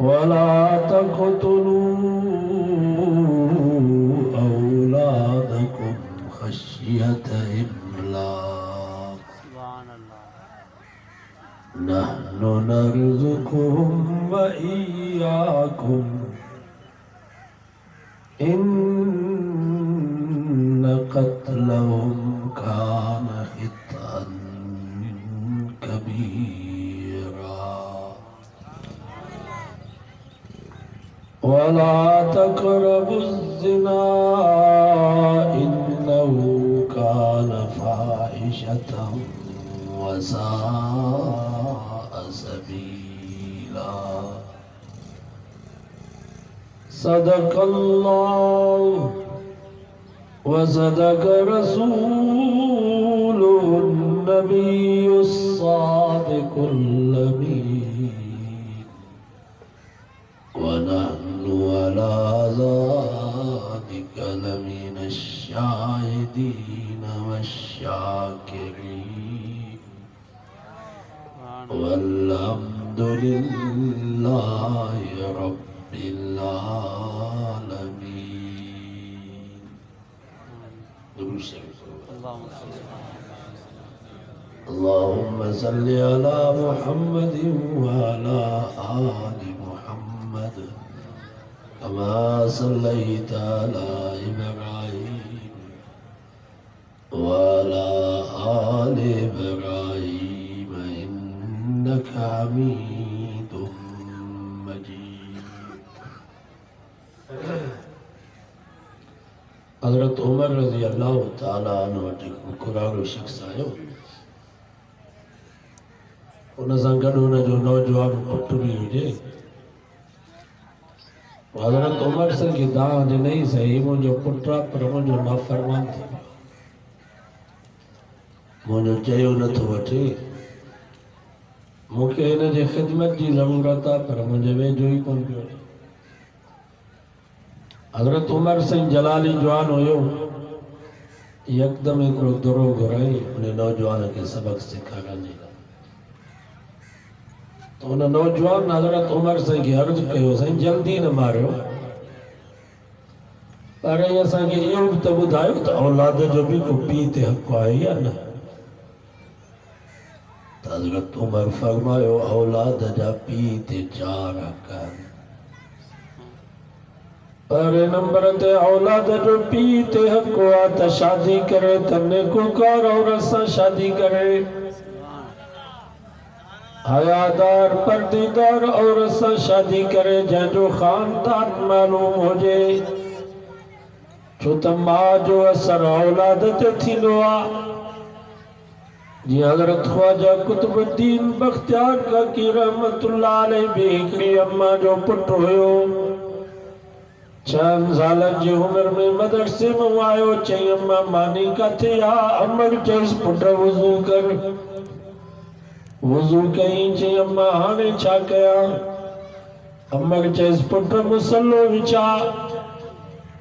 वला तक़तुलू औलादकुम खश्यत इम्लाक नहनु नर्ज़ुकुहुम व इय्याकुम इन्न क़त्लहुम कान ख़ितअन कबीरा वला तक़रबुज़्ज़िना इन्नहु कान फ़ाहिशतन व साअ सबीला सदक़ल्लाहु व सदक़ रसूलुहुन नबियुस सादिक़ुल अमीन व नहनु अला ज़ालिका लमिनश शाहिदीन वश्शाकिरीन वल्हम्दुलिल्लाहि रब्बिल आलमीन। अल्लाहुम्मा सल्लि अला मुहम्मदिन व अला आलि मुहम्मद कमा सल्लैता अला इब्राहीम व अला आलि इब्राहीम इन्नका हमीदुम मजीद। हज़रत उमर रज़ी अल्लाह ताला अन्हु वटि कुरानो शख्स आयो। उन सां गॾु उन जो नौजवान पुट बि हुजे। हज़रत उमर सां खे दाह ॾिनई सही मुंहिंजो पुटु आहे पर मुंहिंजो नाफ़रमान थी वियो, मुंहिंजो चयो नथो वठे, मूंखे हिन जे ख़िदमत जी ज़रूरत आहे पर मुंहिंजे वेझो ई कोन पियो अचे। हज़रत उमर सिंह जलाली जवान हुयो, यकदम हिकिड़ो दुरो घुराई उन नौजवान खे सबक सेखारण जे लाइ। तो उन नौजवान हज़रत उमर सिंह खे अर्ज़ु कयो, साईं जल्दी न मारियो, पर असांखे इहो बि त ॿुधायो त औलाद जो बि को पीउ ते हक़ आहे या न। त हज़रत उमर फरमायो, औलाद जा पीउ ते 4 हक़ आहिनि। पहिरें नंबर ते औलाद जो पीउ ते हक़ आहे त शादी करे त नेकोकार औरत सां शादी करे, हयादार पर्देदार औरत सां शादी करे जंहिंजो ख़ानदान मालूम हुजे, छो त मां जो असर औलाद ते थींदो आहे। जीअं हज़रत ख्वाजा कुतुबुद्दीन बख्तियार काकी रहमतुल्लाह अलैह बि हिकिड़ी अम्मा जो पुटु हुयो। 6 सालनि जी उमिरि में मदरसे में आयो। चई अम्मा मानी किथे आहे? अम्मा चयसि पुट वुज़ू कर। वुज़ू कई। चई अम्मा हाणे छा कयां? अम्मा चयसि पुट मुसल्लो विछा।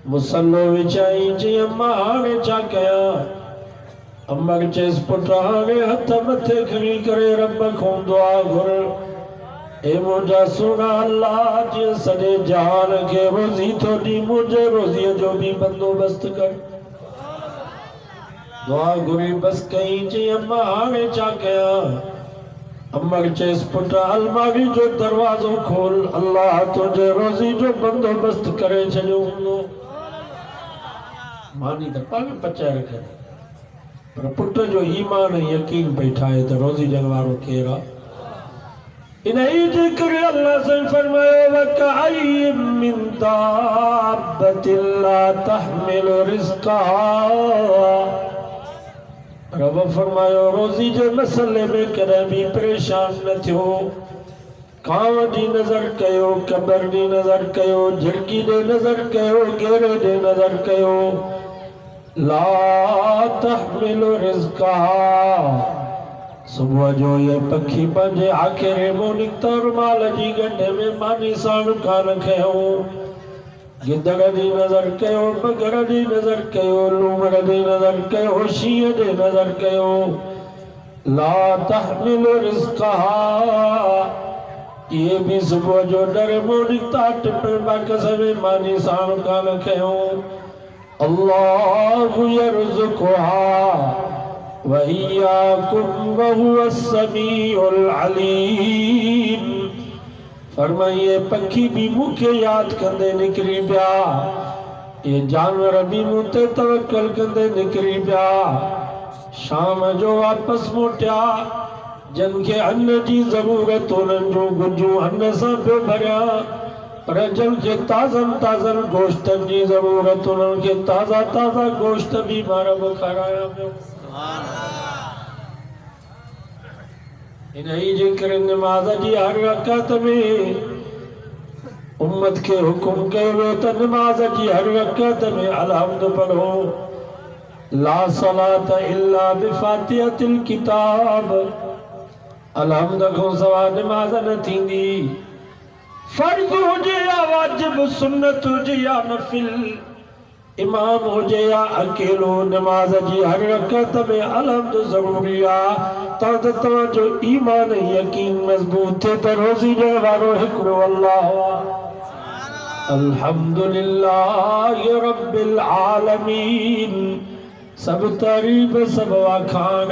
मुसल्लो विछाई। चई अम्मा हाणे छा कयां? अम्मा चयसि पुट हाणे हथ मथे खणी करे रब खां दुआ घुर, ए मुंहिंजा सुहिणा अल्लाह जीअं सॼे जहान खे रोज़ी थो ॾी, मुंहिंजे रोज़ीअ जो बि बंदोबस्त कर। दुआ घुरी बसि कई। चई अम्मा हाणे छा कयां? अम्मा चयसि पुट अलमारी जो दरवाज़ो खोल, अल्लाह तुंहिंजे रोज़ी जो बंदोबस्त करे छॾियो हूंदो। मानी त पाण पचाए रखे, पर पुट जो ईमान यकीन पई ठाहे त रोज़ी ॾियण वारो केरु आहे। इन जे करे अल्लाह से फरमायो, वकअय्यिम मिन दाब्बतिन ला तहमिलु रिज़्क़हा। रब फरमायो रोज़ी जे मसले में कॾहिं बि परेशान न थियो। कांव ॾे नज़र कयो, कबर ॾे नज़र कयो, झिड़की ॾे नज़र कयो, घेरे ॾे नज़र कयो। ला तहमिलु रिज़्क़हा। सुबह जो ये पखी पंहिंजे आखेरे मों निकिता रुमाल जी गंढे में मानी साण कान खयूं। गिदड़ ॾे नज़र कयो, बगर ॾे नज़र कयो, लूमड़ ॾे नज़र कयो, शींहं ॾे नज़र कयो। ला तहमिलु रिज़्क़हा। ये भी सुबह जो डर मोनिता टिपे बाकसवे मानी साण कान खयो अल्लाहु यरज़ुकुहा व इय्याकुम व हुवस समीउल अलीम। फरमाइए पखी भी मुखे याद कंदे निकरी पिया, ये जानवर भी मुते तवक्कल कंदे निकरी पिया। शाम जो वापस मोटिया जिनके अन्न जी ज़रूरत उन्हनि जो गुजू अन्न सां पियो भरिया, पर जिनके ताज़न ताज़न गोश्तनि जी ज़रूरत उन्हनि खे ताज़ा ताज़ा गोश्त भी मां रब खाराया पियो। इन्ही जे करे नमाज़ जी हर रकात में उम्मत के हुकुम कयो वियो त नमाज़ जी हर रकात में अलहम्द पढ़ो, ला सलात इल्ला बिफातिहतिल किताब। अलहम्द को सवा नमाज न थींदी, फर्ज़ हुजे या वाजिब, सुन्नत हुजे या नफिल, इमाम हुजे या अकेलो, नमाज जी हर रकात में अलहम्द ज़रूरी आ। तव्हां जो ईमान यकीन मज़बूत थे त रोज़ी ॾियण वारो हिकिड़ो अल्लाह। अल्हम्दुलिल्लाह रब्बिल आलमीन। सब तारीफ़ सब वाखान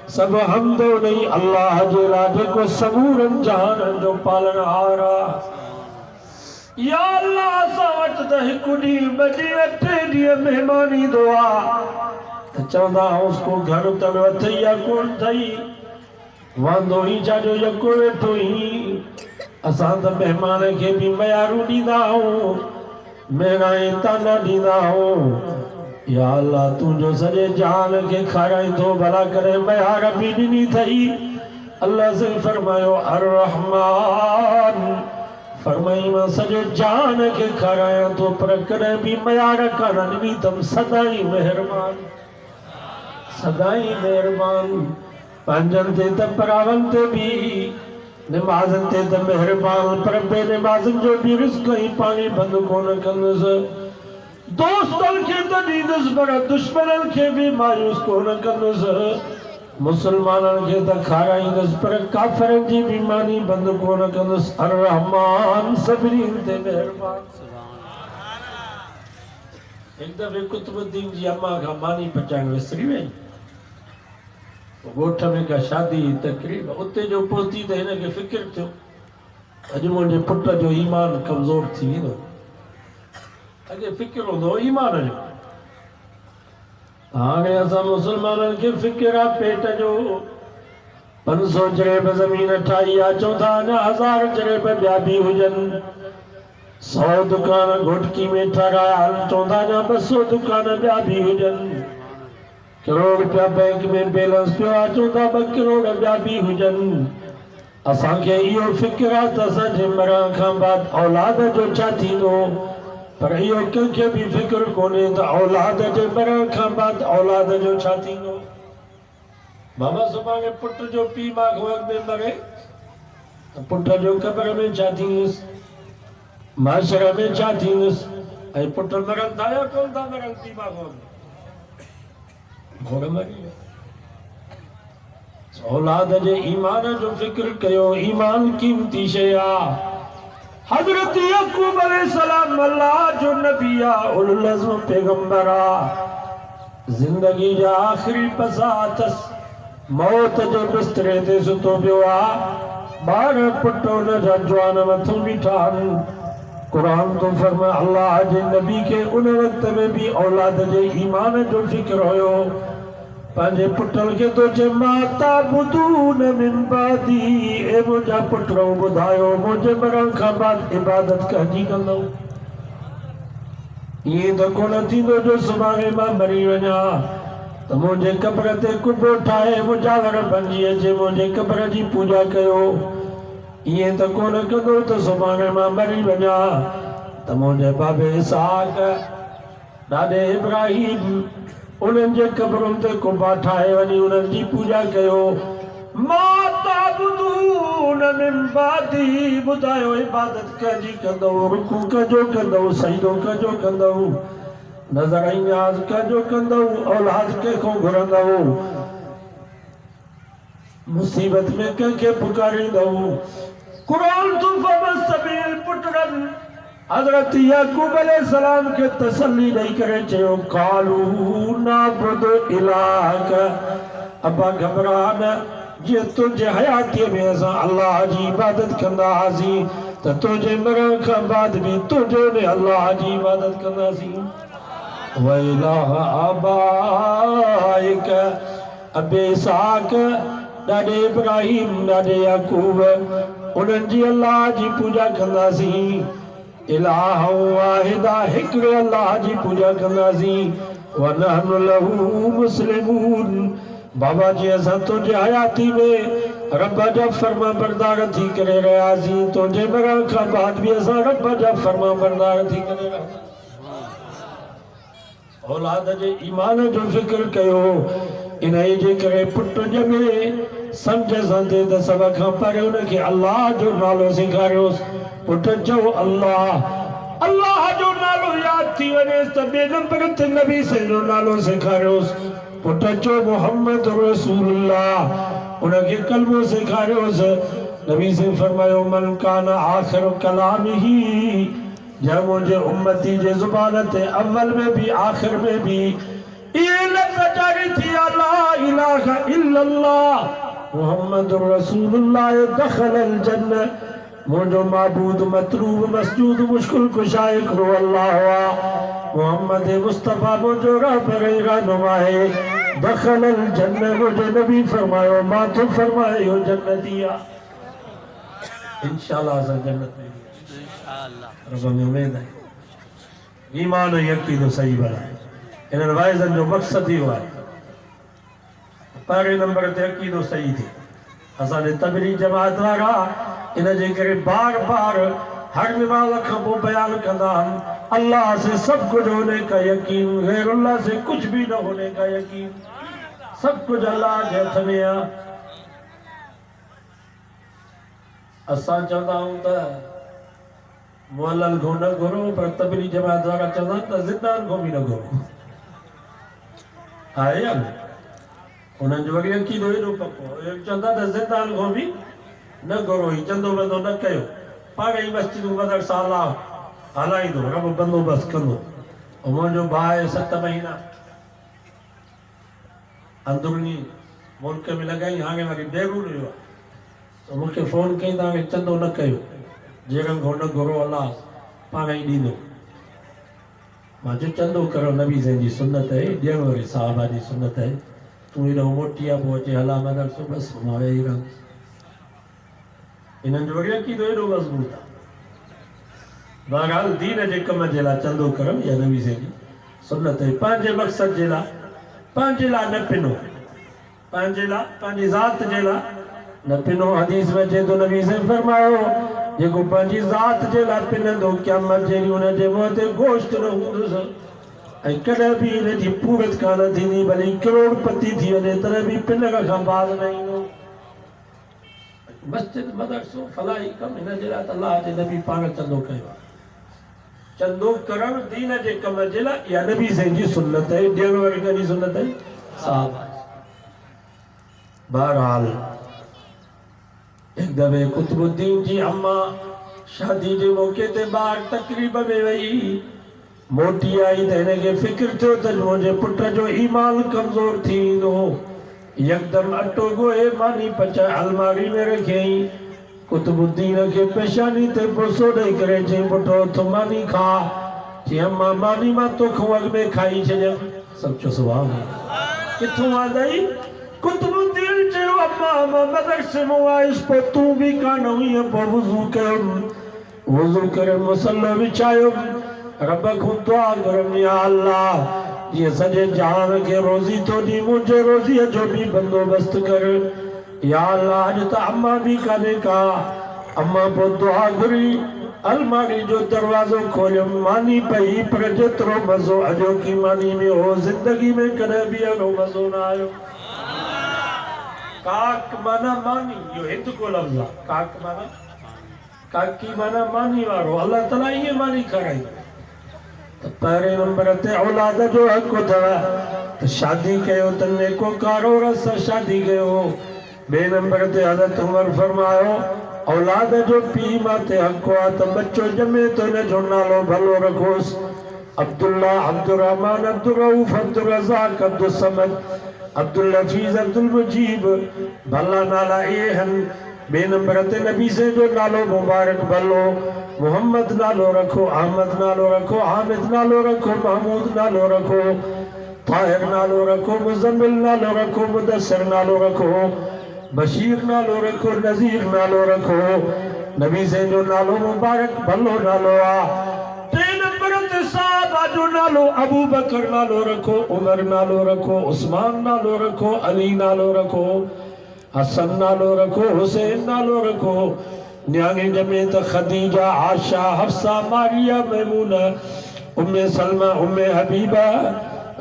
सब हमद नहीं अल्लाह जे लाइ जेको समूरनि जहाननि जो पालनहार आहे। या अल्लाह असां वटि त हिकु ॾींहुं ॿ ॾींहं टे ॾींहं महिमान ईंदो आहे त चवंदा उसको घर तन अथई या कोन अथई, वांदो ई छाजो यको वेठो ई। असां त महिमान खे बि मयारू ॾींदा आहियूं, मेणाए ताना ॾींदा आहियूं। या अल्लाह तुंहिंजो सॼे जहान खे खाराईंदो भला करे मयार बि ॾिनी अथई। अल्लाह से फरमायो अर रहमान, फरमाई मां सॼे जहान खे खारायां थो पर कॾहिं बि मयार कान ॾिनी अथमि। सदाई महिरबान, सदाई महिरबान। पंहिंजनि ते त परावनि ते बि नमाज़नि ते त महिरबान, पर बेनमाज़नि जो बि रिज़्क़ ऐं पाणी बंदि कोन कंदुसि। दोस्तनि खे त ॾींदुसि पर दुश्मननि खे बि मायूस कोन कंदुसि। मुसलमाननि खे त खाराईंदुसि पर काफ़िरनि जी बि मानी बंदि कोन कंदुसि। अर रहमान, सभिनीनि ते महिरबान। हिकु दफ़े कुतुबुद्दीन जी अम्मा खां मानी पचाइण विसरी वई। ॻोठ में का शादी तकरीब, उते जो पहुती त हिनखे फ़िक्र थियो अॼु मुंहिंजे पुट जो ईमान कमज़ोर थी वेंदो। अॻे फ़िक्र हूंदो ईमान जो, हाणे असां मुसलमाननि खे फ़िक्र आहे पेट जो। 500 जरेब ज़मीन ठाही आहे, चवंदा अञा 1000 जरेब ॿिया बि हुजनि। 100 दुकान घोटकी में ठाराया आहिनि, चवंदा अञा 200 दुकान ॿिया बि हुजनि। करोड़ रुपया बैंक में बैलेंस पियो आहे, चवंदा 2 करोड़ ॿिया बि हुजनि। असांखे इहो फ़िक्र आहे त असांजे मरण खां बाद औलाद जो छा थींदो, पर इहो कंहिंखे बि फ़िक्र कोन्हे त औलाद जे मरण खां बाद औलाद जो छा थींदो। बाबा सुभाणे पुट जो पीउ मां अॻ में मरे त पुट जो क़ब्र में छा थींदुसि, माशर में छा थींदुसि। ऐं पुट मरनि था या कोन था मरनि, पीउ मां अॻ में घोड़ मरी। औलाद जे ईमान जो फ़िक्र कयो, ईमान कीमती शइ आहे। हज़रत याकूब अलैहिस्सलाम अल्लाह जो नबी आहे, उलुल अज़्म पैगंबर आहे। ज़िंदगी जा आख़िरी पसा अथसि, मौत जे बिस्तरे ते सुतो पियो आहे। ॿार पुट उन जा जवान मथूं बीठा आहिनि। क़ुरान तो फरमाए अल्लाह जे नबी के उन वक्त में भी औलाद जे ईमान जो फिक्र होयो। पंहिंजे पुटनि खे तो चे माता बुदून मिन बादी, ए मुंहिंजा पुटो ॿुधायो मुंहिंजे मरण खां बाद इबादत कंहिंजी कंदो। ईअं त कोन थींदो जो सुभाणे मां मरी वञा त मुंहिंजे क़ब्र ते कुबो ठाहे मुजावर बणिजी अचे मुंहिंजे क़ब्र जी पूजा कयो। ईअं त कोन कंदो त सुभाणे मां मरी वञा त मुंहिंजे बाबे इसहाक ॾाॾे इब्राहिम उन्हनि जे क़ब्रुनि ते कुबा ठाहे वञी उन्हनि जी पूजा कयो। माता बुदून मिन बादी, ॿुधायो इबादत कंहिंजी कंदो, रुकू कंहिंजो कंदो, सजदो कंहिंजो कंदो, नज़र ऐं न्याज़ कंहिंजो कंदो, औलाद कंहिंखो घुरंदो, मुसीबत में कंहिंखे पुकारींदो। कुरान तो फमस्तबिल पुत्रन हजरत याकूब अलैहिस्सलाम के तसल्ली नहीं करे चयो कालू नाबुद इलाहक अबा घबरान जे तुझे हयाती में असां अल्लाह जी इबादत कंदा हुआसीं त तुझे मरण खां बाद भी तुझो ने अल्लाह जी इबादत कंदासीं व इलाह आबाइक अबे इसहाक ॾाॾे इब्राहिम ॾाॾे याकूब उन्हनि जी अल्लाह जी पूजा कंदासीं इलाह वाहिदा हिकिड़े अल्लाह जी पूजा कंदासीं व नहनु लहू मुस्लिमून बाबा जी असां तुझे हयाती में रब जा फर्मा बरदार थी करे रहियासीं तुझे मरण खां बाद भी असां रब जा फर्मा बरदार थी करे रहियासीं औलाद जे ईमान जो फिक्र कयो इन्ही जे करे पुट ॼमे समझ सां दे त सभ खां पहिरियों उनखे अल्लाह जो नालो सेखारियोसि पुट चओ अल्लाह अल्लाह जो नालो यादि थी वञे त ॿिए नंबर ते नबी जो नालो सेखारियोसि पुट चओ मोहम्मद रसूलुल्लाह उनखे कलमो सेखारियोसि नबी से फरमायो मन कान आखिर कलामिही जब मुझे उम्मती जे जुबान ते अव्वल में भी आखिर में भी ये लफ्ज़ जारी थी ला इलाहा इल्लल्लाह मुहम्मद रसूलुल्लाह दखलल जन्नह मुझो माबूद मतलूब मसजूद मुश्किल कुशाए करो अल्लाह हुआ मोहम्मद मुस्तफा मुझो रब रहनुमा है दखलल जन्नह मुझे नबी फरमायो मां तो फरमायो जन्नतिया इंशाअल्लाह से जन्नत में इंशाअल्लाह रब में उम्मीद है ईमान और यकीन सही बना इन वाइजन जो मकसद ही हुआ पहले नंबर ते अकीदो सही थी असांजे तबरी जमात वारा इन जे करे बार बार हर नमाज खां पोइ बयान कंदा आहिनि अल्लाह से सब कुछ होने का यकीन गैरुल्लाह से कुछ भी न होने का यकीन सब कुछ अल्लाह के हथ में आहे असां चवंदा आहियूं त मुअल्लल को न घुरो पर तबरी जमात वारा चवंदा आहिनि त ज़िंदान को बि न घुरो आहे या उन्हनि जो वरी अकीदो एॾो पको चवंदा त ज़िंदान को बि न घुरो ही चंदो बंदो न कयो पाण ई मस्जिदूं मदरसा हलाईंदो रब बंदोबस्त कंदो ऐं मुंहिंजो भाउ आहे 7 महीना अंदरूनी मुल्क में लॻाई हाणे वरी बेरून वियो आहे त मूंखे फ़ोन कई त हाणे चंदो न कयो जहिड़नि खां न घुरो अलाह पाण ई ॾींदो मां चयो चंदो करो नबी साईं जी सुन्नत आहे ॾियणु वरी साहबा जी सुन्नत आहे तूं हेॾो मोटी आहे पोइ अचे हला मदरसो बसि मां वेही रहंदुसि इन्हनि जो वरी अकीदो एॾो मज़बूत आहे बहरहाल दीन जे कम जे लाइ चंदो करणु या नबी साईं जी सुन्नत आहे पंहिंजे मक़सद जे लाइ पंहिंजे लाइ न पिनो पंहिंजे लाइ पंहिंजी ज़ात जे लाइ न पिनो हदीस में अचे थो नबी साईं फरमायो जेको पंहिंजी ज़ात जे लाइ पिनंदो क़यामत जे ॾींहुं हुनजे मुंहं ते गोश्त न हूंदुसि ऐं कॾहिं बि हिनजी पूरत कान थींदी भली करोड़पति थी वञे तॾहिं बि पिनण खां बाज़ न ईंदो मस्जिद मदरसो फलाही कमु हिन जे लाइ त अलाह जे नबी पाण चंदो कयो आहे चंदो करणु दीन जे कम जे लाइ इहा नबी साईं जी सुन्नत आहे ॾियणु वारी कंहिंजी सुन्नत आहे साहब बहरहाल एक दफ़े कुतुबुद्दीन जी अम्मा शादी जे मौके ते ॿाहिरि तकरीब में वई मोटी आई त हिनखे फिक्र थियो त मुंहिंजे पुट जो ईमान कमज़ोर थी वेंदो यकदम अटो ॻोहे मानी पचाए अलमारी में रखियई कुतुबुद्दीन के पेशानी ते बोसो ॾेई करे चई पुटो तूं मानी खा चई अम्मा मानी मां तोखां अॻु में खाई छॾियमि सचो सुभाणे किथों आंदई कुतुबुद्दीन चयो अम्मा मां मदरसे मां आयुसि पोइ तूं बि कान हुई पोइ वुज़ू कयुमि वुज़ू करे मुसलो विछायो रब खां दुआ कयुमि या अल्लाह जीअं सॼे जहान खे रोज़ी थो ॾी मुंहिंजे रोज़ीअ जो बि बंदोबस्त कर या अल्लाह अॼु त अम्मा बि कान्हे का अम्मा पोइ दुआ घुरी अलमारी जो दरवाज़ो खोलियुमि मानी पई पर जेतिरो मज़ो अॼोकी मानी में हो ज़िंदगी में कॾहिं बि अहिड़ो मज़ो न आयो काक माना मानी इहो हिंद को लफ़्ज़ आहे काक माना काकी माना मानी वारो अल्लाह ताला ईअं मानी खाराईंदो त पहिरें नंबर ते औलाद जो हक़ अथव त शादी कयो त नेकोकार औरत सां शादी कयो ॿिए नंबर ते हज़रत उमर फरमायो औलाद जो पी माते हक़ आहे त बच्चो ॼमे तो इन जो नालो भलो रखोसि। अब्दुल्ला, अब्दुर्रहमान, अब्दुर्रऊफ, अब्दुर्रज़ाक, अब्दुस्समद, अब्दुल हफीज़, अब्दुल मुजीब भला नाला ये हन। बे नंबर ते नबी से जो नालो मुबारक भलो। मोहम्मद नालो रखो, अहमद नालो रखो, हामिद नालो रखो, महमूद नालो रखो, ताहिर नालो रखो, मुज़म्मिल नालो रखो, मुदस्सिर नालो रखो, बशीर नालो रखो, नज़ीर नालो रखो। नबी से जो नालो मुबारक भलो नालो आ। साहबा जो नालो अबू बकर नालो रखो, उमर नालो रखो, उस्मान नालो रखो, अली नालो रखो, हसन नालो रखो, हुसैन नालो रखो। न्याणे जमे त खदीजा, आशा, हफ्सा, मारिया, मैमूना, उम्मे सलमा, उम्मे हबीबा,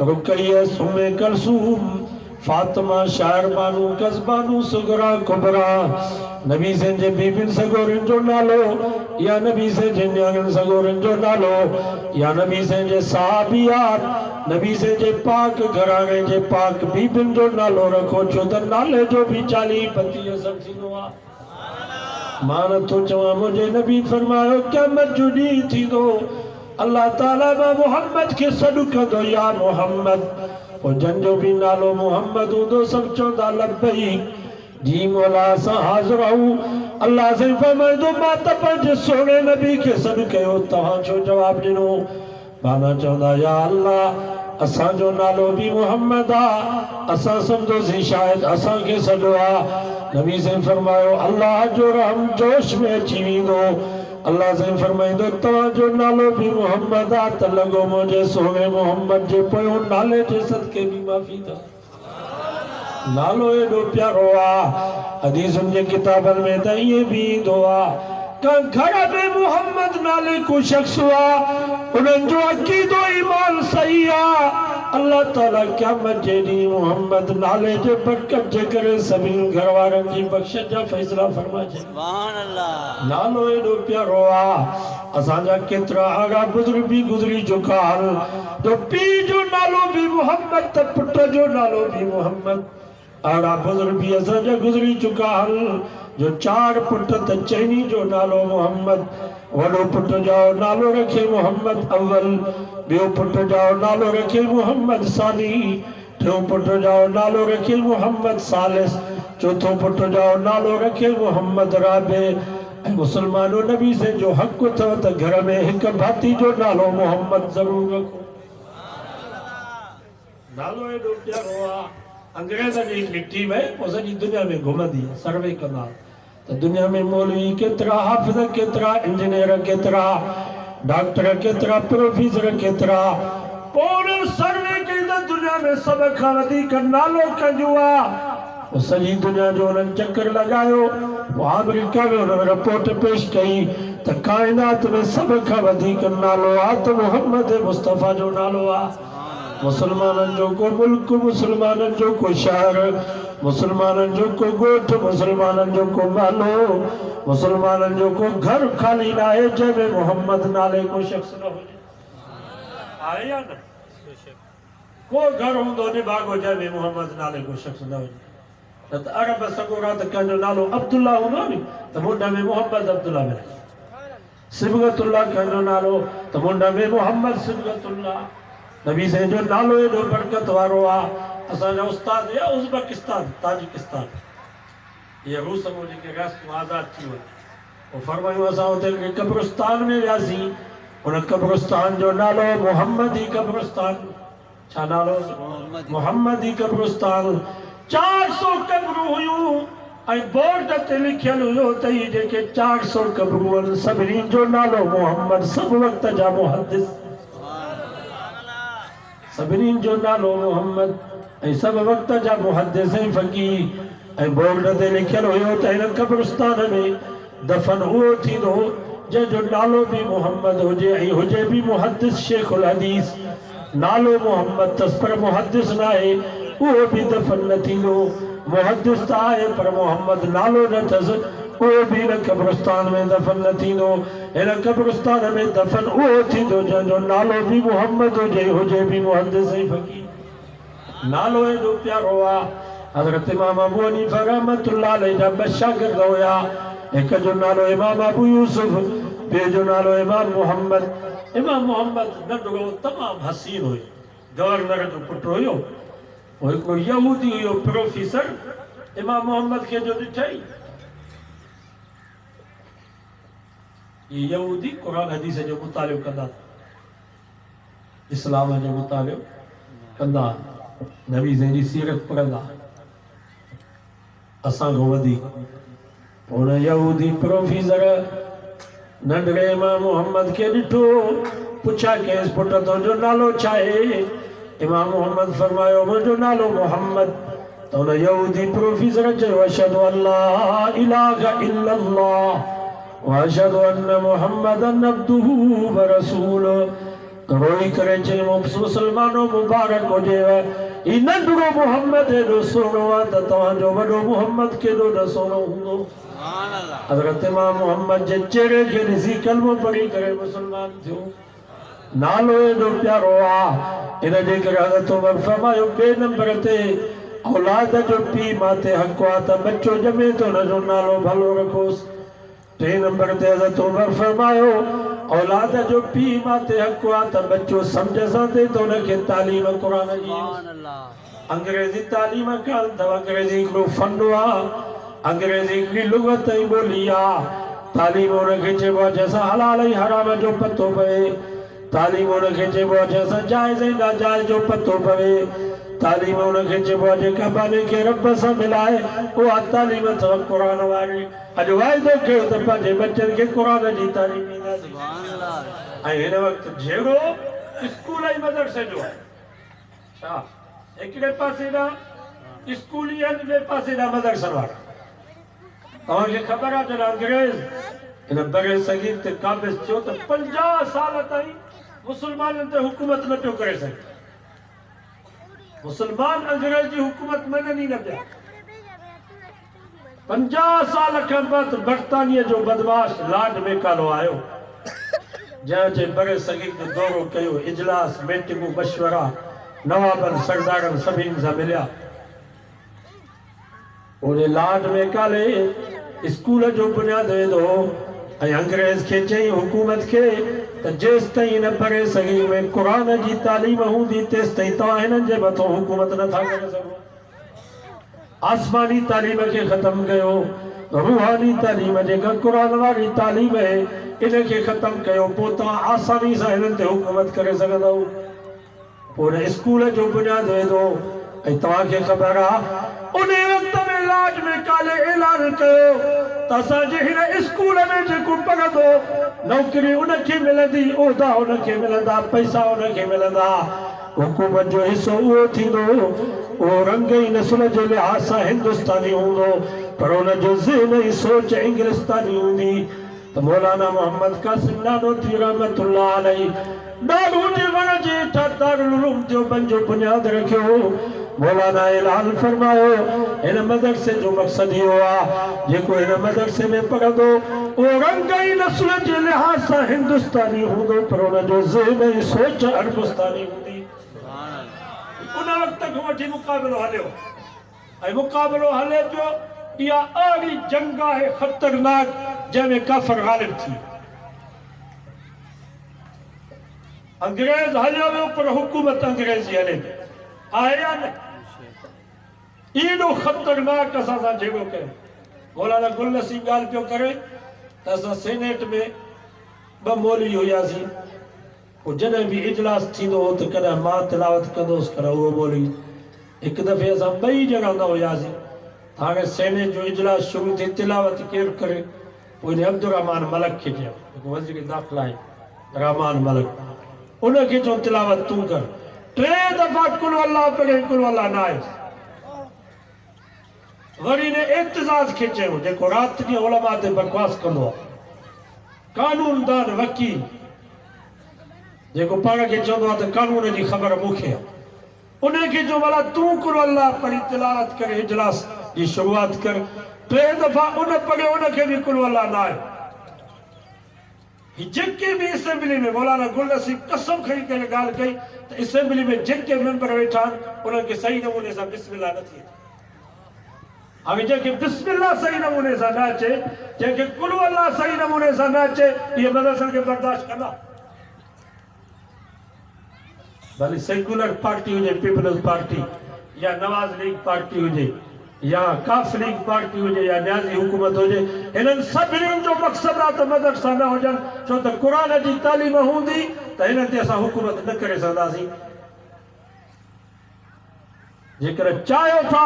रुकैया, उम्मे कलसूम, फातिमा, शायर बानू, कसबानू, सुगरा, कुबरा। नबी से जे बीबिन सगोरिन जो नालो या नबी से जे न्याणिन सगोरिन जो नालो या नबी से जे सहाबियात, नबी से जे पाक घराणे जे पाक बीबिन जो नालो रखो। छो त नाले जो भी 40-35 असर थींदो आहे। मां नथो चवां, मुंहिंजे नबी फरमायो क़यामत जो ॾींहुं थींदो, अल्लाह ताला मां मोहम्मद खे सॾु कंदो, या मोहम्मद। पोइ जंहिंजो बि नालो मोहम्मद हूंदो सभु चवंदा लब्बैक जी मौला असां हाज़िर आहियूं। अल्लाह से फरमाईंदो मां त पंहिंजे सोणे नबी खे सॾु कयो, तव्हां छो जवाबु ॾिनो? बाना चवंदा या अल्लाह असांजो नालो बि मोहम्मद आहे, असां सम्झोसीं शायदि असांखे सॾु आहे। नबी से फरमायो अल्लाह जो रहम जोश में अची वेंदो। अल्लाह से फरमाईंदो तव्हांजो नालो बि मोहम्मद आहे त लॻो मुंहिंजे सोणे मोहम्मद जे पोयों नाले जे सदके बि माफ़ी अथव। नालो एॾो प्यारो आहे। हदीसुनि जे किताबनि में त ईअं बि ईंदो आहे त घर में मोहम्मद नाले को शख्स हुआ, उन्हनि जो अक़ीदो ईमान सही आहे। अल्लाह ताला क़यामत जे ॾींहुं मोहम्मद नाले जे बरकत जे करे सभिनी घर वारनि जी बख़्शिश जा फ़ैसिला फरमाइजे। सुभान अल्लाह। नालो एॾो प्यारो आहे। असांजा केतिरा आगा बुज़ुर्ग बि गुज़री चुका आहिनि जो पीउ जो नालो बि मोहम्मद त पुट जो नालो बि मोहम्मद। आड़ा बुज़ुर्ग भी असांजा गुज़री चुका आहिनि जो 4 पुट त चइनी जो नालो मोहम्मद। वॾो पुट जो नालो रखे मोहम्मद अव्वल, ॿियो पुट जो नालो रखे मोहम्मद सानी, टियों पुट जो नालो रखे मोहम्मद सालिस, चौथों पुट जो नालो रखे मोहम्मद राबे। ऐं मुसलमानों नबी से जो हक़ अथव त घर में हिकु भाती जो नालो मोहम्मद ज़रूर रखो। नालो एॾो प्यारो आहे। अंग्रेज़ जी मिट्टी में पोइ सॼी दुनिया में घुमंदी आहे, सर्वे कंदा त दुनिया में मौलवी केतिरा, हाफ़िज़ केतिरा, इंजीनियर केतिरा, डॉक्टर केतिरा, प्रोफेसर केतिरा। पोइ सर्वे कई त दुनिया में सभ खां वधीक नालो कंहिंजो आहे। पोइ सॼी दुनिया जो उन्हनि चकर लॻायो। पोइ अमेरिका में उन्हनि रिपोर्ट पेश कई त काइनात में सभ खां वधीक नालो आहे त मोहम्मद मुस्तफ़ा जो नालो आहे। मुसलमाननि जो को मुल्क, मुसलमाननि जो को शहर, मुसलमाननि जो को ॻोठ, मुसलमाननि जो को महलो, मुसलमाननि जो को घर ख़ाली न आहे जंहिंमें मोहम्मद नाले को शख़्स न हुजे। आहे या न? को घर हूंदो निभागो जंहिंमें मोहम्मद नाले को शख़्स न हुजे। न त अरब सगोरा त कंहिंजो नालो अब्दुल्ला हूंदो नी त मुंड में मोहम्मद अब्दुल्ला में, सिबगतुल्ला कंहिंजो नालो त मुंड में मोहम्मद सिबगतुल्ला। नबी से जो नालो एॾो बरकत वारो आहे। असांजा उस्ताद या उज़्बेकिस्तान, ताजिकिस्तान, ये रूस में जेके रियासतूं आज़ाद थी वियूं, पोइ फरमायूं असां हुते कब्रिस्तान में वियासीं। उन कब्रिस्तान जो नालो मोहम्मदी कब्रिस्तान। छा नालो? मोहम्मदी कब्रिस्तान। 400 कब्रूं हुयूं ऐं बोर्ड ते लिखियल हुयो त ही जेके 400 कब्रूं आहिनि सभिनी जो नालो मोहम्मद। सभु वक़्त जा मुहद्दिस, सभिनी जो नालो मोहम्मद ऐं सभु वक़्त जा मुहद्दिस ऐं फ़क़ीह। ऐं बोर्ड ते लिखियल हुयो त हिन कब्रिस्तान में दफ़न उहो थींदो जंहिंजो नालो बि मोहम्मद हुजे ऐं हुजे बि मुहद्दिस शेखुल हदीस। नालो मोहम्मद अथसि पर मुहद्दिस न आहे, उहो बि दफ़न न थींदो। मुहद्दिस त आहे पर मोहम्मद नालो न अथसि, उहो बि हिन कब्रिस्तान में दफ़न न थींदो। हिन कब्रिस्तान में दफ़न उहो थींदो जंहिंजो नालो बि मोहम्मद हुजे बि मुहद्दिस ऐं फ़क़ीह। नालो एॾो प्यारो आहे। हज़रत इमाम अबू हनीफ़ा रहमतुल्लाह अलैह जा 2 शागिर्द हुया। एक जो नालो इमाम अबू यूसुफ, बे जो नालो इमाम मोहम्मद। इमाम मोहम्मद नंढड़ो तमाम हसीन हुयो, गवर्नर जो पुट हुयो। वो हिकिड़ो यहूदी हुयो प्रोफेसर, इमाम मोहम्मद के जो ॾिठई, ये यहूदी कुरान हदीस जो मुतालिब कंदा, इस्लाम जो मुतालिब कंदा, नबी जी सीरत पढ़ंदा असां को वधीक। हुन यहूदी प्रोफेसर नंढड़े इमाम मोहम्मद के ॾिठो, पुछा केस पुट तुंहिंजो नालो छा आहे? इमाम मोहम्मद फरमायो मुंहिंजो नालो मोहम्मद। त हुन यहूदी प्रोफेसर चयो अशहदु अल्ला इलाहा इल्लल्लाह व अशहदु अन्न मुहम्मदन अब्दुहु व रसूलुहु। त रोई करे चयो मुसलमानो मुबारक हुजेव, ई नंढड़ो मोहम्मद एॾो सुहिणो आहे त तव्हांजो वॾो मोहम्मद केॾो न सुहिणो हूंदो। हज़रत इमाम मोहम्मद जे चेहरे खे ॾिसी कलमो पढ़ी करे मुसलमान थियो। नालो एॾो प्यारो आहे, इन जे करे हज़रत उमर फरमायो ॿिए नंबर ते औलाद जो पीउ माते हक़ आहे त बच्चो ॼमे तो हुनजो नालो भलो रखोसि। टे नंबर ते हज़रत उमर फरमायो औलाद जो पीउ माते हक़ आहे त बच्चो सम्झ सां थे तो हुनखे तालीम क़ुरान जी, अंग्रेजी तालीम कान अथव, अंग्रेजी हिकिड़ो फन आहे, अंग्रेजी हिकिड़ी लुगत ऐं ॿोली आहे। तालीम हुनखे चइबो आहे जंहिंसां हलाल ऐं हराम जो पतो पवे, तालीम हुनखे चइबो आहे जंहिंसां जाइज़ ऐं नाजाइज़ जो पतो पवे, तालीम हुनखे चइबो आहे जेका बाने खे रब सां मिलाए, उहा तालीम अथव क़ुरान वारी। अॼु वाइदो कयो त पंहिंजे बच्चनि खे क़ुरान जी तालीम ॾींदासीं। ऐं हिन वक़्तु जहिड़ो स्कूल ऐं मदरसे जो आहे, छा हिकिड़े पासे ॾांहुं स्कूली आहिनि, ॿिए पासे ॾांहुं मदरसनि वारा। तव्हांखे ख़बर आहे जॾहिं अंग्रेज़ हिन बरे सगीर ते क़ाबिज़ थियो त 50 साल ताईं मुसलमाननि ते हुकूमत न पियो करे सघे। मुसलमान अंग्रेज जी हुकूमत मञनि ई न पिया। 50 साल खां बाद बर्तानिया जो बदमाश लॉर्ड मेकालो आयो, जंहिं जे बरे सगीर जो दौरो कयो, इजलास मीटिंगूं मशवरा नवाबनि सरदारनि सभिनी सां मिलिया। उन लॉर्ड मेकाले स्कूल जो बुनियाद विधो ऐं अंग्रेज खे चई हुकूमत खे त जेसि ताईं हिन बरे सगीर में क़ुरान जी तालीम हूंदी तेसि ताईं तव्हां हिननि जे मथां हुकूमत नथा करे सघो। आसमानी तालीम खे ख़तमु कयो, रूहानी तालीम जेका क़ुरान वारी तालीम आहे इनखे ख़तमु कयो, पोइ तव्हां आसानी सां हिननि ते हुकूमत करे सघंदव। पोइ हिन स्कूल जो बुनियाद विधो ऐं तव्हांखे ख़बर आहे उन वक़्त में लॉर्ड मेकाले ऐलान कयो त असांजे हिन स्कूल में जेको पढ़ंदो नौकरी उनखे मिलंदी, उहिदा उनखे मिलंदा, पैसा उनखे मिलंदा, हुकूमत जो हिसो उहो थींदो, उहो रंग ऐं नस्ल जे लिहाज़ सां हिंदुस्तानी हूंदो, पर हुनजो ज़हन ऐं सोच इंग्लिस्तानी हूंदी। त मौलाना मोहम्मद कासिम नानोतवी रहमतुल्लाह अलैहि ॾाढो वण जे हेठां दारुल उलूम देवबंद जो बुनियाद रखियो। मौलाना ऐलान फरमायो हिन मदरसे जो मक़सद इहो आहे जेको हिन मदरसे में पढ़ंदो उहो रंग ऐं नस्ल जे लिहाज़ सां हिंदुस्तानी हूंदो, पर हुनजो ज़हन ऐं सोच अरबस्तानी हूंदी। उन वक़्त खां वठी मुक़ाबिलो हलियो ऐं मुक़ाबिलो हले पियो। इहा अहिड़ी जंग आहे ख़तरनाक जंहिंमें काफ़िर ग़ालिब थी। अंग्रेज हलियो वियो पर हुकूमत अंग्रेजी हले आहे या न? एॾो ख़तरनाक असां सां जहिड़ो कयो। मौलाना गुल नसीम ॻाल्हि पियो करे त असां सेनेट में 2 मौलवी हुयासीं। पोइ जॾहिं बि इजलास थींदो हो त कॾहिं मां तिलावत कंदोसि, कॾहिं उहो मौलवी। हिकु दफ़े असां 2 ॼणा न हुयासीं। हाणे सेनेट जो इजलास शुरू थी, तिलावत केरु करे? पोइ हिन अब्दुर्रहमान मलक खे चयो, जेको वज़ीर दाख़िला आहे, रहमान मलक, उनखे चयो तिलावत तूं कर। 3 दफ़ा कुल अल्लाह पढ़े, कुल अल्लाह न आयुसि। वरी ने एतिज़ाज़ खे चयो, जेको राति ॾींहुं उलमा ते बकवास कंदो आहे, कानूनदान वकील जेको पाण खे चवंदो आहे त कानून जी ख़बर मूंखे आहे, उनखे चयो भला तूं कुल अल्लाह पढ़ी तिलावत करे इजलास जी शुरूआत कर। 3 दफ़ा उन पढ़ियो, उनखे बि कुल अल्लाह न आयो। जेके भी असेंबली में मौलाना गुल नसीम कसम खड़ी करे ॻाल्हि कई त असेंबली में जेके मेंबर वेठा आहिनि उन्हनि खे सही नमूने सां बिस्मिल्लाह न थी। हाणे जंहिंखे बिस्मिल्लाह सही नमूने सां न अचे, जंहिंखे कुल अल्लाह सही नमूने सां न अचे, इहे मदरसनि खे बर्दाश्त कंदा। भले सेक्युलर पार्टी हुजे, पीपल्स पार्टी या नवाज लीग पार्टी हुजे या काफ लीग पार्टी हुजे या न्याज़ी हुकूमत हुजे, इन्हनि सभिनीनि जो मक़सदु आहे त मदरसा न हुजनि, छो त क़ुर जी तालीम हूंदी त हिन ते असां हुकूमत न करे सघंदासीं। जेकर चाहियो था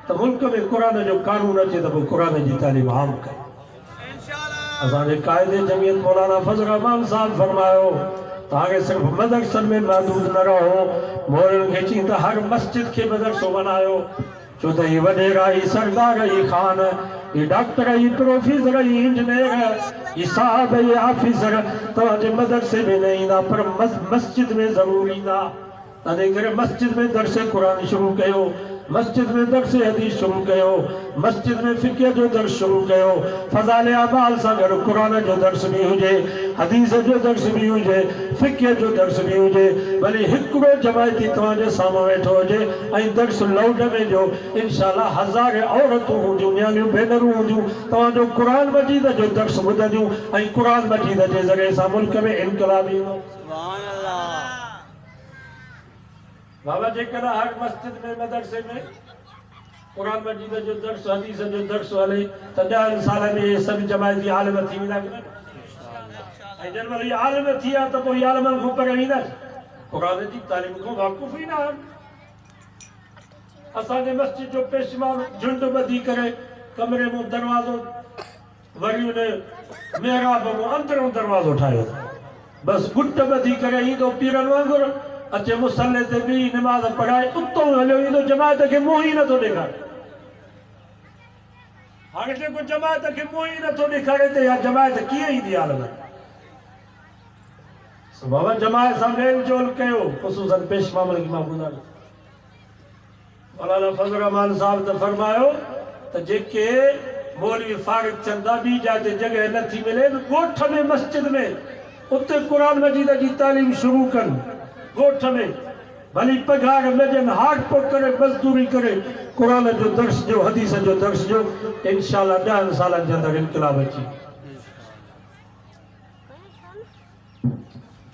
त मुल्क में क़ुर जो कानून अचे त पोइ क़ुर जी तालीम आम कयो। असांजे क़ाइदे जमीयत मौलाना फज़ल रहमान साहब फरमायो ताके सिर्फ मदरसन में महदूद न रहो, मोरन खे चई त हर मस्जिद के मदरसो बनायो, छो त ये वडेरा ही सरदार ही खान ही डॉक्टर ही प्रोफेसर ही इंजीनियर ही साहब ही ऑफिसर तव्हांजे मदरसे में न ईंदा पर मस्जिद में ज़रूर ईंदा। तॾहिं करे मस्जिद में दर्स क़ुरान शुरू कयो, मस्जिद में दर्स हदीस शुरू कयो, मस्जिद में फ़िक़्ह जो दर्स शुरू कयो, फ़ज़ाइल अमाल सां गॾु क़ुरान जो दर्स भी हुजे, हदीस जो दर्स भी हुजे, फ़िक़्ह जो दर्स भी हुजे। भले हिकिड़ो जमायती तव्हांजे साम्हूं वेठो हुजे ऐं दर्स लाउड में जो इंशाअल्लाह हज़ार औरतूं हूंदियूं, न्याणियूं भेनरूं हूंदियूं, तव्हांजो क़ुरान मजीद जो दर्स ॿुधंदियूं ऐं क़ुरान मजीद जे ज़रिए सां मुल्क में इनक़लाब ईंदो। बाबा जेकर हर मस्जिद में मदरसे में क़ुरान मजीद जो दर्स हदीस जो दर्स हले त 10 साल में ये सब जमायती आलिम थी वेंदा कि न? ऐं जॾहिं वरी आलिम थी विया त पोइ आलिमनि खां परे ईंदा, क़ुरान जी तालीम खां वाक़ुफ़ ई न आहिनि। असांजे मस्जिद जो पेशमान झुंड ॿधी करे कमरे में दरवाज़ो वरी उन मेहराब में अंदरों दरवाज़ो ठाहियो, बस गुट ॿधी करे ईंदो पीरनि वांगुरु अचे मुसल्ले ते बि नमाज़ पढ़ाए उतो हलियो ईंदो, जमायत खे मुंहुं ई नथो ॾेखारे। हाणे जेको जमायत खे मुंहुं ई नथो ॾेखारे त या जमायत कीअं ईंदी आलिम? बाबा जमायत सां मेल जोल कयो, ख़ुसूसन पेश मामले की मां ॿुधायो मौलाना फज़ल रहमान साहब त फरमायो त जेके मौलवी फारिग चंदा ॿी जाते जॻह नथी मिले ॻोठ में मस्जिद में उते क़ुरान मजीद जी तालीम शुरू कनि, ॻोठ में भली पघार लजन हाथ पक करे मजदूरी करे क़ुरान जो दर्स जो हदीस जो दर्स जो इंशाअल्लाह 10 सालनि जे अंदरि इनकलाब अची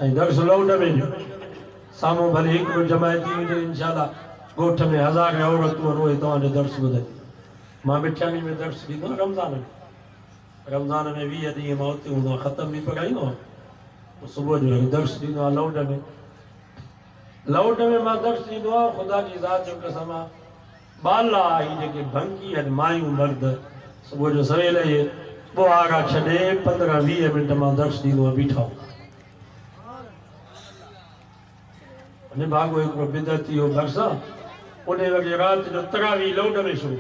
ऐं दर्स लाउड में जो साम्हूं भले हिकिड़ो जमायती हुजे इंशाअल्लाह ॻोठ में हज़ार औरतूं रोज़ तव्हांजो दर्स ॿुधनि। मां मिठाणी में दर्स ॾींदो आहियां रमज़ान में 20 ॾींहं मां उते हूंदो आहियां, ख़तम बि पढ़ाईंदो आहियां, सुबुह जो दर्स ॾींदो आहियां लाउड में मां दर्स ॾींदो आहियां। ख़ुदा जी ज़ात जो कसम आहे, बाला ही जेके भंगी आहिनि मायूं मर्द सुबुह जो सवेल इहे ॿुहारा छॾे 15-20 मिंट मां दर्स ॾींदो आहियां बीठा। उन भाॻो हिकिड़ो बिदती हो भरिसां उन वॻे राति जो तरावी लाउड में शुरू।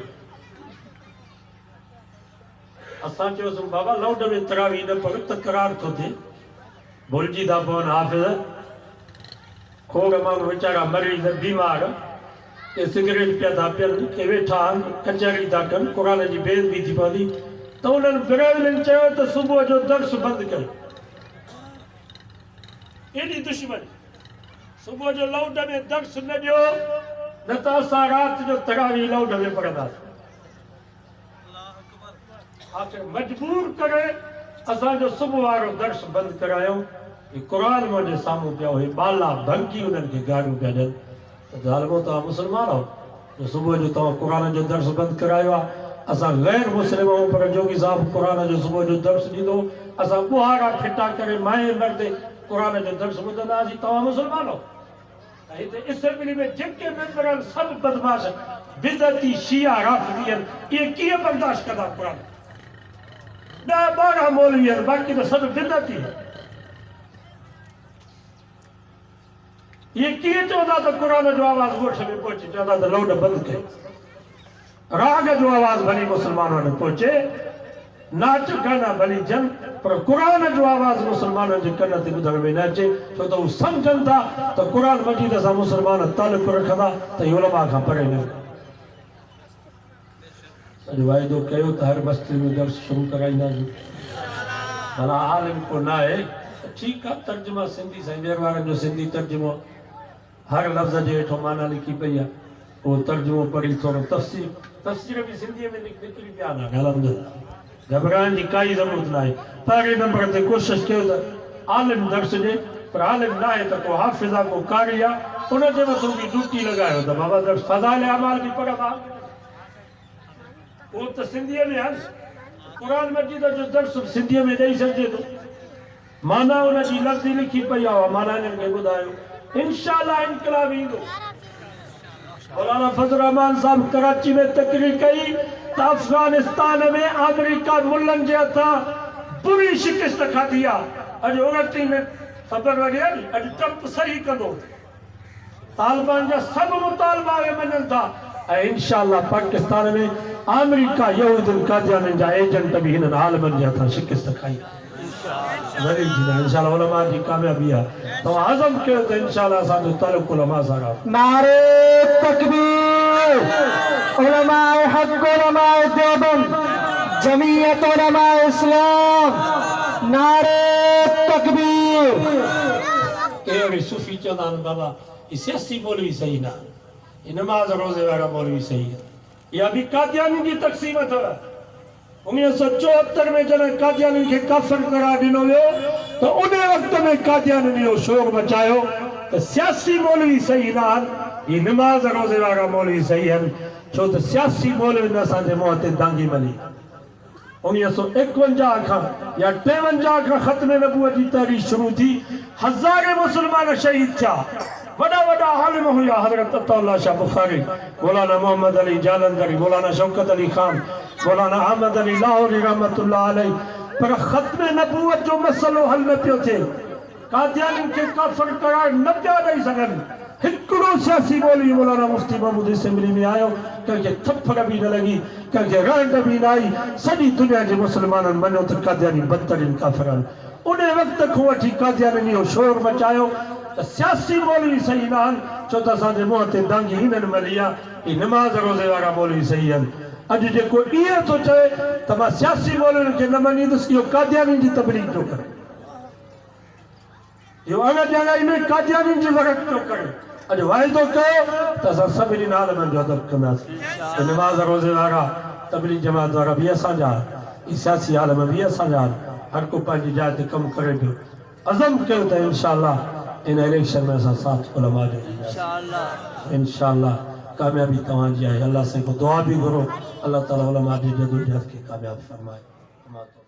असां चयोसीं बाबा लाउड में तरावी न पढ़ तकरार थो थिए, भुलिजी था पवनि हाफ़िज़, खोड़ माण्हू वीचारा मरीज़ बीमार के सिगरेट पिया था पियनि, के वेठा आहिनि कचहरी था कनि, क़ुरान जी बेइज़ती थी पवंदी, त उन्हनि बिरादरनि चयो त सुबुह जो दर्स बंदि कयो। एॾी दुश्मनी, सुबुह जो लाउड में दर्स न ॾियो न त असां राति जो तरावी लाउड में पढ़ंदासीं। आख़िर मजबूर करे असांजो सुबुह वारो दर्स बंदि करायो। क़ुरान मुंहिंजे साम्हूं पिया हुई, बाला भंगी उन्हनि खे गारियूं पिया ॾियनि त ज़ालिमो तव्हां मुस्लमान आहियो जो सुबुह जो तव्हां क़ुरान जो दर्स बंदि करायो आहे। असां गैर मुस्लिम आहियूं पर जोगी साहिबु क़ुरान जो सुबुह जो दर्स ॾींदो, असां ॿुहारा फिटा करे माए मर्दे क़ुरान जो दर्स ॿुधंदासीं, तव्हां मुस्लमान आहियो। ऐं हिते असेंबली में जेके मेंबर आहिनि सभु बदमाश बिदती शिया राफ़िदी आहिनि, इहे कीअं बर्दाश्त कंदा क़ुरान? 10-12 मौलवी आहिनि, बाक़ी त सभु बिदती आहिनि। ये कीअं चवंदा त क़ुरान जो आवाज़ ॻोठ में पहुचे, चवंदा त लाउड बंदि कयो। राग जो आवाज़ भली मुस्लमानों वटि पहुचे, नाच गाना भली जन, पर क़ुरान जो आवाज़ मुस्लमानों जे कन ते ॿुधण में न अचे, छो त हू सम्झनि था त क़ुरान मजीद सां मुस्लमान तालुक़ रखंदा त इहे उलमा खां परे न। सॼो वाइदो कयो त हर मस्जिद में दर्स शुरू कराईंदासीं। भला आलिम को न आहे त ठीकु आहे, तर्जुमा सिंधी साईं ॿीहर वारनि जो सिंधी तर्जुमो हर लफ़्ज़ जे हेठो माना लिखी पई आहे, उहो तर्जुमो पढ़ी थोरो तफ़सील तफ़सीर भी सिंधी में निकली पिया ना अल्हम्दुलिल्लाह घबराइण जी काई ज़रूरत न आहे पहिरें नंबर ते कोशिशि कयो त आलिम दर्स ॾे पर आलिम न आहे त को हाफ़िज़ आहे को कारी आहे उन जे मथां बि ड्यूटी लॻायो त बाबा दर्स फ़ज़ाइल अमाल बि पढ़ंदा उहो त सिंधीअ में आहे क़ुरान मजीद जो दर्स सिंधीअ में ॾेई सघिजे थो माना उन जी लफ़्ज़ी लिखी पई आहे माना हिननि खे ॿुधायो इंशाअल्लाह इनक़लाब ईंदो मौलाना फज़ल रहमान साहब कराची में तकरीर कई त अफ़गानिस्तान में अमेरिका मुल्हनि जे हथां बुरी शिकस्त खाधी आहे अॼु 29 में ख़बर वरी आहे नी अॼु ट्रंप सही कंदो तालिबान जा सभु मुतालबा मञनि था ऐं इंशाअल्लाह पाकिस्तान में अमेरिका यहूदियुनि कादियानियुनि जा एजेंट बि हिननि आलिमनि जे हथां शिकस्त खाई वरी इंशाअल्लाह उलमा जी कामयाबी आहे तव्हां हज़म कयो त इंशाअल्लाह असांजो तालुक़ उलमा सां आहे नारे तकबीर उलमाए हक उलमाए देवबंद जमीयत उलमाए इस्लाम नारे तकबीर अहिड़े सूफ़ी चवंदा आहिनि बाबा ही सियासी मौलवी सही न ही नमाज़ रोज़े वारा मौलवी सही आहे इहा बि कादियानी जी तक़सीम अथव 1974 में जॾहिं कादियानी खे काफ़िर करार ॾिनो वियो त उन वक़्त में कादियानी इहो शोर मचायो त सियासी मौलवी सही न आहिनि ही नमाज़ रोज़े वारा मौलवी सही आहिनि छो त सियासी मौलवियुनि असांजे मुंहं ते दांगी मली 1951 खां या 53 खां ख़त्म नबूवत जी तहरीक शुरू थी हज़ारे मुसलमान शहीद थिया वॾा वॾा आलिम हुया हज़रत अताउल्लाह शाह बुखारी मौलाना मोहम्मद अली जालंधरी मौलाना शौकत अली खान मौलाना अहमद अली लाहौरी रहमतुल्लाह अलैहि पर ख़त्म नबूवत जो मसलो हल न पियो थिए कादियानियुनि खे काफ़िर करार न पिया ॾेई सघनि हिकिड़ो सियासी मौलवी मौलाना मुफ्ती महमूद असेंबली में आयो कंहिंखे थप्पड़ बि न लॻी कंहिंखे रंड बि न आई सॼी दुनिया जे मुस्लमाननि मञो त कादियानी बदतरीन काफ़िर आहिनि उन वक़्त खां वठी कादियानी इहो शोर मचायो त सियासी मौलवी सही न आहिनि छो त असांजे मुंहं ते दांगी हिननि मली आहे ही नमाज़ रोज़े वारा मौलवी सही आहिनि अॼु जेको ईअं थो चए त मां सियासी मौलवियुनि खे न मञींदुसि इहो कादियानी जी तबलीग थो करे इहो अॻियां में कादियानी जी वरत थो करे अॼु वाइदो कयो त असां सभिनी आलिमनि जो अदब कंदासीं नमाज़ रोज़े वारा तबलीग जमात वारा बि असांजा ही सियासी आलिम बि असांजा हर को पंहिंजी जाइ ते कमु करे पियो अज़म कयो त इंशाअल्लाह इन इलेक्शन में असां साथ उलमा जो इंशाअल्लाह कामयाबी तव्हांजी आहे अल्लाह से को दुआ बि घुरो अल्लाह ताला उलमा जी जदोजहद खे कामयाब फरमाए